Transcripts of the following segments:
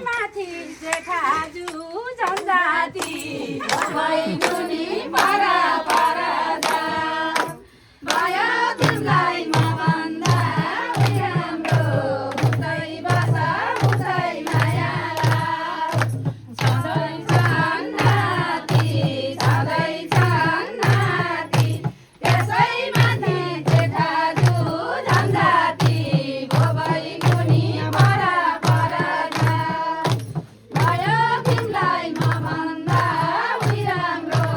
माथि जेठाजु जनजाति भैगुनी पारा पारा जा भयो तिमीलाई म भन्दा राम्रो उतै भाषा उतै मायाला सधैँ छन् नाति त्यसै माथि जेठाजु जनजाति भैगुनी पारा पारा जा भयो तिमीलाई म भन्दा राम्रो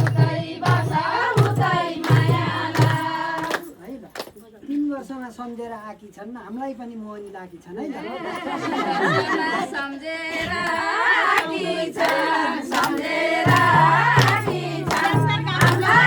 उतै भाषा उतै मायाला 3 वर्षमा सम्झेर आकी छन् हामीलाई पनि मोहनी लागी छन् है सम्झेर आकी छन् सम्झेर